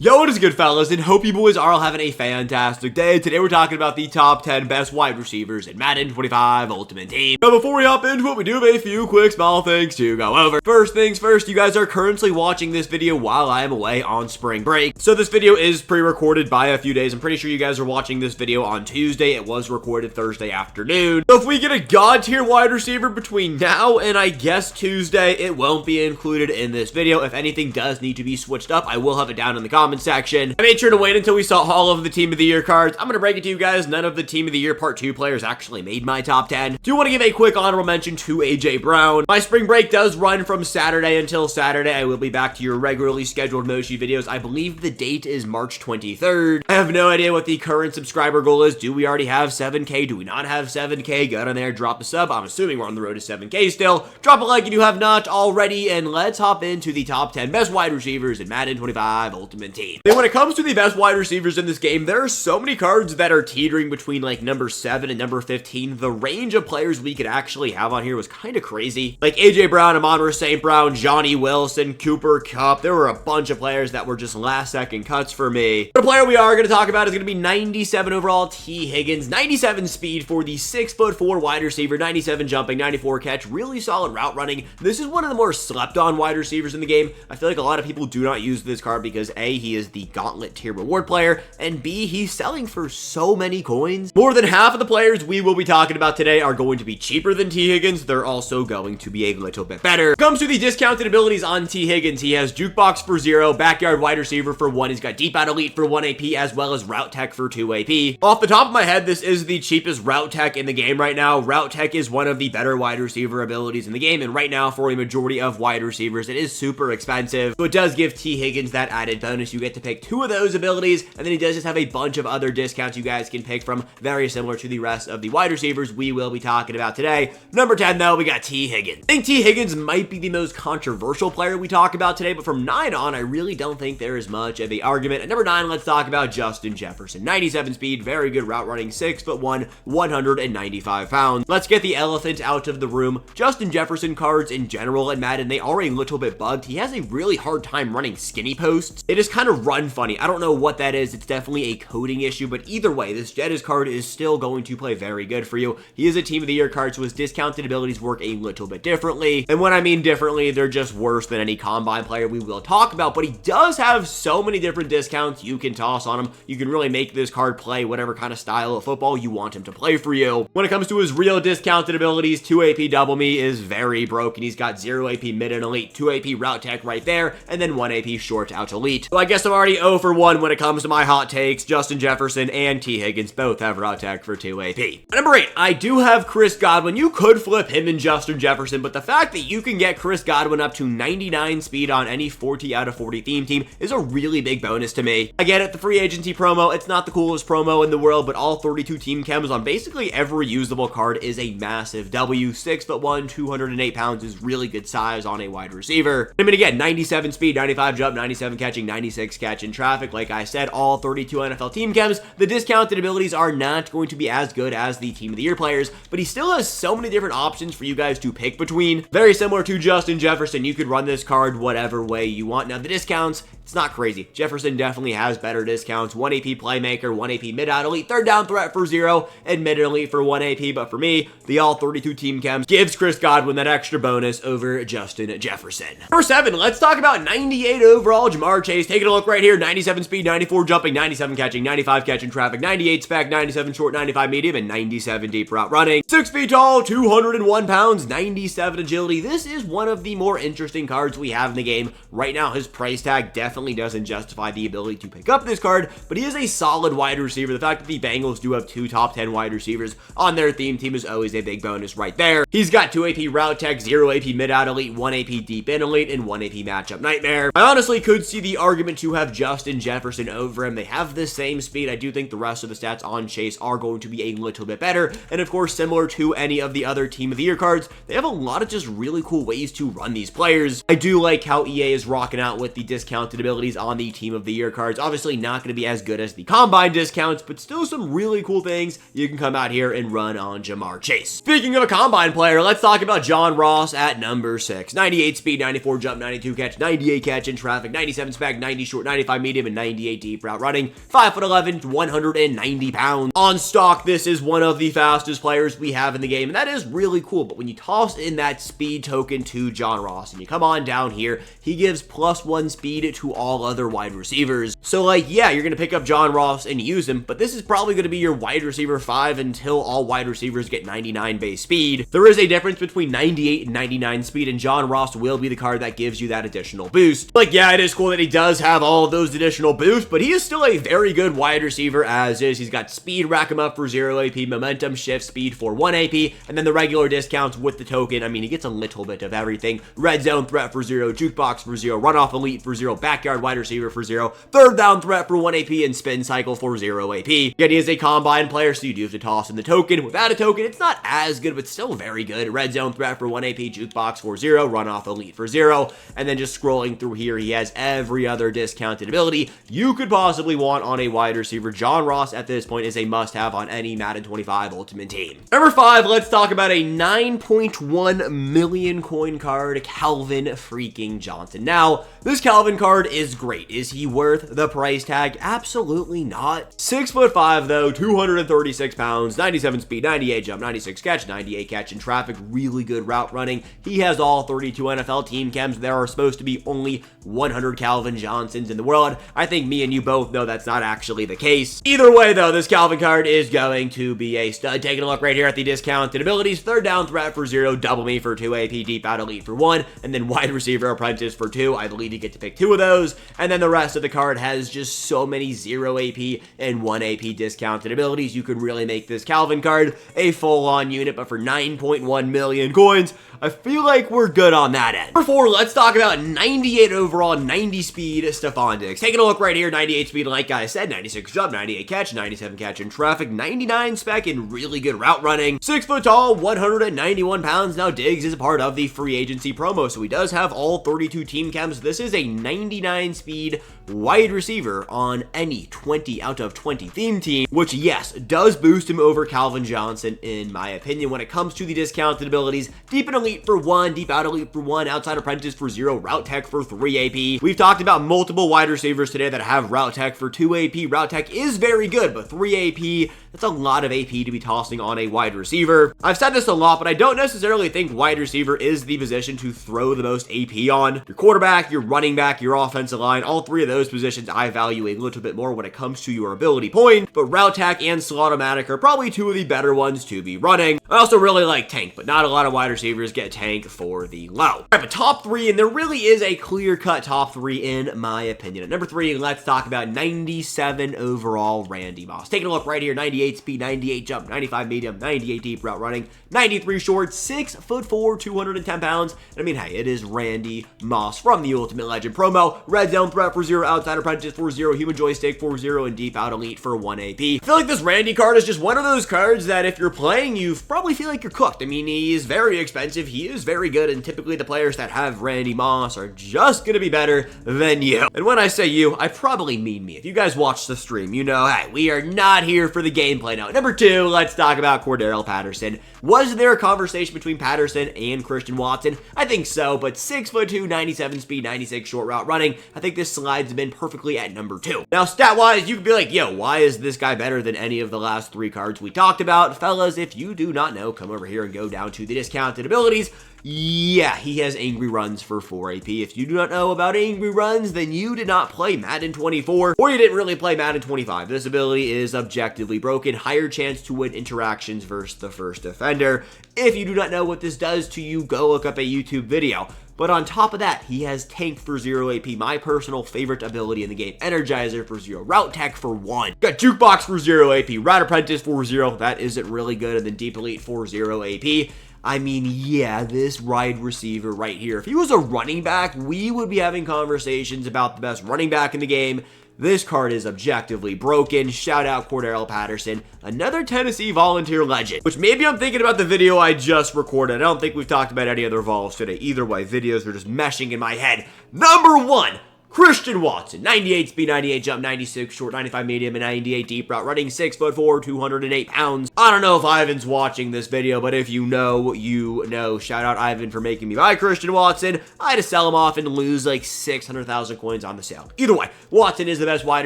Yo, what is good, fellas, and hope you boys are all having a fantastic day. Today we're talking about the top 10 best wide receivers in Madden 25 Ultimate Team. Now, before we hop into it, we do have a few quick small things to go over. First things first, you guys are currently watching this video while I am away on spring break. So this video is pre-recorded by a few days. I'm pretty sure you guys are watching this video on Tuesday. It was recorded Thursday afternoon. So if we get a god tier wide receiver between now and I guess Tuesday, it won't be included in this video. If anything does need to be switched up, I will have it down in the comments section. I made sure to wait until we saw all of the Team of the Year cards. I'm going to break it to you guys. None of the Team of the Year Part 2 players actually made my top 10. Do want to give a quick honorable mention to AJ Brown. My spring break does run from Saturday until Saturday. I will be back to your regularly scheduled Moshi videos. I believe the date is March 23rd. I have no idea what the current subscriber goal is. Do we already have 7K? Do we not have 7K? Get on there, drop a sub. I'm assuming we're on the road to 7K still. Drop a like if you have not already, and let's hop into the top 10 best wide receivers in Madden 25 Ultimate Team. And when it comes to the best wide receivers in this game, there are so many cards that are teetering between like number 7 and number 15. The range of players we could actually have on here was kind of crazy. Like AJ Brown, Amon-Ra St. Brown, Johnny Wilson, Cooper Kupp. There were a bunch of players that were just last second cuts for me. The player we are going to talk about is going to be 97 overall T. Higgins, 97 speed for the 6'4" wide receiver, 97 jumping, 94 catch, really solid route running. This is one of the more slept on wide receivers in the game. I feel like a lot of people do not use this card because A, he is the gauntlet tier reward player, and B, he's selling for so many coins. More than half of the players we will be talking about today are going to be cheaper than T. Higgins. They're also going to be a little bit better. When it comes to the discounted abilities on T. Higgins, he has Jukebox for 0, Backyard Wide Receiver for 1, he's got Deep Out Elite for 1 AP, as well as Route Tech for 2 AP. Off the top of my head, this is the cheapest Route Tech in the game right now. Route Tech is one of the better wide receiver abilities in the game, and right now, for a majority of wide receivers, it is super expensive. So it does give T. Higgins that added bonus. You get to pick 2 of those abilities, and then he does just have a bunch of other discounts you guys can pick from, very similar to the rest of the wide receivers we will be talking about today. Number 10, though, we got T. Higgins. I think T. Higgins might be the most controversial player we talk about today, but from 9 on, I really don't think there is much of an argument. At number 9, let's talk about Justin Jefferson. 97 speed, very good route running, 6'1", 195 pounds. Let's get the elephant out of the room. Justin Jefferson cards in general in Madden, they are a little bit bugged. He has a really hard time running skinny posts. It is kind of run funny. I don't know what that is. It's definitely a coding issue, but either way, this Jettis card is still going to play very good for you. He is a Team of the Year card, so his discounted abilities work a little bit differently. And when I mean differently, they're just worse than any combine player we will talk about, but he does have so many different discounts you can toss on him. You can really make this card play whatever kind of style of football you want him to play for you. When it comes to his real discounted abilities, 2 AP Double Me is very broken. He's got 0 AP Mid and Elite, 2 AP Route Tech right there, and then 1 AP Short out Elite. So I guess I'm already 0 for 1 when it comes to my hot takes. Justin Jefferson and T. Higgins both have Route Tech for 2 AP. Number 8, I do have Chris Godwin. You could flip him and Justin Jefferson, but the fact that you can get Chris Godwin up to 99 speed on any 40 out of 40 theme team is a really big bonus to me. I get it, the free agency promo, it's not the coolest promo in the world, but all 32 team chems on basically every usable card is a massive W. 6'1", 208 pounds is really good size on a wide receiver. I mean, again, 97 speed, 95 jump, 97 catching, 96 catch in traffic. Like I said, all 32 NFL team chems. The discounted abilities are not going to be as good as the Team of the Year players, but he still has so many different options for you guys to pick between. Very similar to Justin Jefferson, you could run this card whatever way you want. Now, the discounts, it's not crazy. Jefferson definitely has better discounts. 1 AP Playmaker, 1 AP Mid Out Elite, 3rd down threat for 0, and Mid Elite for 1 AP, but for me, the all 32 team chems gives Chris Godwin that extra bonus over Justin Jefferson. Number 7, let's talk about 98 overall Jamar Chase. Taking a look right here, 97 speed, 94 jumping, 97 catching, 95 catch in traffic, 98 spec, 97 short, 95 medium, and 97 deep route running. 6 feet tall, 201 pounds, 97 agility. This is one of the more interesting cards we have in the game. Right now, his price tag definitely doesn't justify the ability to pick up this card, but he is a solid wide receiver. The fact that the Bengals do have 2 top 10 wide receivers on their theme team is always a big bonus right there. He's got 2 AP Route Tech, 0 AP Mid Out Elite, 1 AP Deep In Elite, and 1 AP Matchup Nightmare. I honestly could see the argument to have Justin Jefferson over him. They have the same speed. I do think the rest of the stats on Chase are going to be a little bit better, and of course, similar to any of the other Team of the Year cards, they have a lot of just really cool ways to run these players. I do like how EA is rocking out with the discounted ability abilities on the Team of the Year cards. Obviously not going to be as good as the Combine discounts, but still some really cool things you can come out here and run on Jamar Chase. Speaking of a Combine player, let's talk about John Ross at number 6. 98 speed, 94 jump, 92 catch, 98 catch in traffic, 97 spec, 90 short, 95 medium, and 98 deep route running. 5'11", 190 pounds. On stock, this is one of the fastest players we have in the game, and that is really cool. But when you toss in that speed token to John Ross and you come on down here, he gives +1 speed to all other wide receivers. So like, yeah, you're going to pick up John Ross and use him, but this is probably going to be your wide receiver 5 until all wide receivers get 99 base speed. There is a difference between 98 and 99 speed, and John Ross will be the card that gives you that additional boost. Like, yeah, it is cool that he does have all of those additional boosts, but he is still a very good wide receiver as is. He's got speed, rack him up for 0 AP, momentum, shift, speed for 1 AP, and then the regular discounts with the token. I mean, he gets a little bit of everything. Red zone threat for 0, jukebox for 0, runoff elite for 0, backyard wide receiver for 0, third down threat for 1 AP, and spin cycle for 0 AP. Yet he is a combine player, so you do have to toss in the token. Without a token, it's not as good, but still very good. Red zone threat for 1 AP, jukebox for 0, runoff elite for 0, and then just scrolling through here, he has every other discounted ability you could possibly want on a wide receiver. John Ross at this point is a must-have on any Madden 25 Ultimate Team. Number 5, let's talk about a 9.1 million coin card, Calvin freaking Johnson. Now, this Calvin card is great. Is he worth the price tag? Absolutely not. 6'5" though, 236 pounds, 97 speed, 98 jump, 96 catch, 98 catch in traffic, really good route running. He has all 32 NFL team chems. There are supposed to be only 100 Calvin Johnsons in the world. I think me and you both know that's not actually the case. Either way though, this Calvin card is going to be a stud. Taking a look right here at the discounted abilities, third down threat for 0, double me for 2 AP, deep out elite for 1, and then wide receiver apprentice for 2. I believe you get to pick 2 of those, and then the rest of the card has just so many 0 AP and 1 AP discounted abilities. You can really make this Calvin card a full-on unit, but for 9.1 million coins, I feel like we're good on that end. Number 4, let's talk about 98 overall, 90 speed Stephon Diggs. Taking a look right here, 98 speed, like I said, 96 jump, 98 catch, 97 catch in traffic, 99 spec, and really good route running. 6 foot tall, 191 pounds. Now Diggs is a part of the free agency promo, so he does have all 32 team chems. This is a 99 speed wide receiver on any 20 out of 20 theme team, which yes, does boost him over Calvin Johnson in my opinion. When it comes to the discounted abilities, deep and elite for 1, deep out elite for 1, outside apprentice for 0, route tech for 3 AP. We've talked about multiple wide receivers today that have route tech for 2 AP. Route tech is very good, but 3 AP, that's a lot of AP to be tossing on a wide receiver. I've said this a lot, but I don't necessarily think wide receiver is the position to throw the most AP on. Your quarterback, your running back, your offensive line, all 3 of those positions I value a little bit more when it comes to your ability point, but route tech and Slot-O-Matic are probably 2 of the better ones to be running. I also really like tank, but not a lot of wide receivers get tank for the low. All right, but top 3, and there really is a clear-cut top 3 in my opinion. At number 3, let's talk about 97 overall Randy Moss. Taking a look right here, 98 speed, 98 jump, 95 medium, 98 deep route running, 93 short, 6'4", 210 pounds. And I mean, hey, it is Randy Moss from the Ultimate Legend promo. Red zone threat for 0, outside apprentice for 0, human joystick for 0, and deep out elite for 1 AP. I feel like this Randy card is just one of those cards that if you're playing, you probably feel like you're cooked. I mean, he is very expensive, he is very good, and typically the players that have Randy Moss are just gonna be better than you. And when I say you, I probably mean me. If you guys watch the stream, you know, hey, we are not here for the gameplay now. Number 2, let's talk about Cordarrelle Patterson. Was there a conversation between Patterson and Christian Watson? I think so, but 6'2", 97 speed, 96 short route running. I think this slides him in perfectly at number 2. Now, stat-wise, you could be like, yo, why is this guy better than any of the last 3 cards we talked about? Fellas, if you do not know, come over here and go down to the discounted abilities. Yeah, he has Angry Runs for 4 AP. If you do not know about Angry Runs, then you did not play Madden 24, or you didn't really play Madden 25. This ability is objectively broken. Higher chance to win interactions versus the first defender. If you do not know what this does to you, go look up a YouTube video. But on top of that, he has Tank for 0 AP, my personal favorite ability in the game. Energizer for 0, Route Tech for 1. Got Jukebox for 0 AP, Route Apprentice for 0, that isn't really good, and then Deep Elite for 0 AP. I mean, yeah, this wide receiver right here, if he was a running back, we would be having conversations about the best running back in the game. This card is objectively broken. Shout out Cordarrelle Patterson, another Tennessee Volunteer legend, which maybe I'm thinking about the video I just recorded. I don't think we've talked about any other Vols today. Either way, videos are just meshing in my head. Number 1. Christian Watson, 98 speed, 98 jump, 96 short, 95 medium, and 98 deep route running, 6'4", 208 pounds. I don't know if Ivan's watching this video, but if you know, you know. Shout out Ivan for making me buy Christian Watson. I had to sell him off and lose like 600,000 coins on the sale. Either way, Watson is the best wide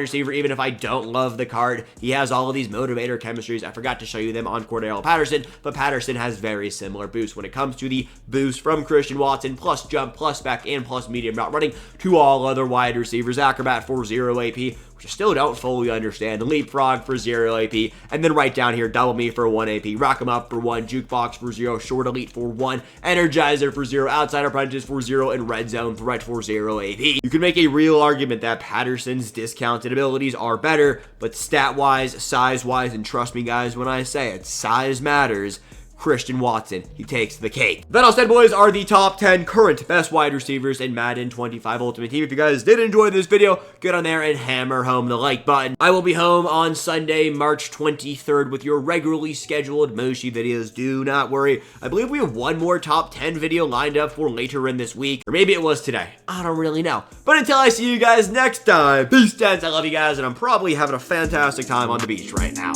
receiver, even if I don't love the card. He has all of these motivator chemistries. I forgot to show you them on Cordell Patterson, but Patterson has very similar boosts when it comes to the boost from Christian Watson, plus jump, plus spec, and plus medium route running to all other wide receivers. Acrobat for 0 AP, which I still don't fully understand. Leapfrog for 0 AP, and then right down here, double me for 1 AP, rock 'em up for 1, jukebox for 0, short elite for 1, energizer for 0, outside apprentice for 0, and red zone threat for 0 AP. You can make a real argument that Patterson's discounted abilities are better, but stat-wise, size-wise, and trust me guys when I say it, size matters. Christian Watson, he takes the cake. That all said, boys, are the top 10 current best wide receivers in Madden 25 Ultimate Team. If you guys did enjoy this video, get on there and hammer home the like button. I will be home on Sunday, March 23rd with your regularly scheduled Moshi videos. Do not worry. I believe we have one more top 10 video lined up for later in this week, or maybe it was today. I don't really know. But until I see you guys next time, peace, gents. I love you guys, and I'm probably having a fantastic time on the beach right now.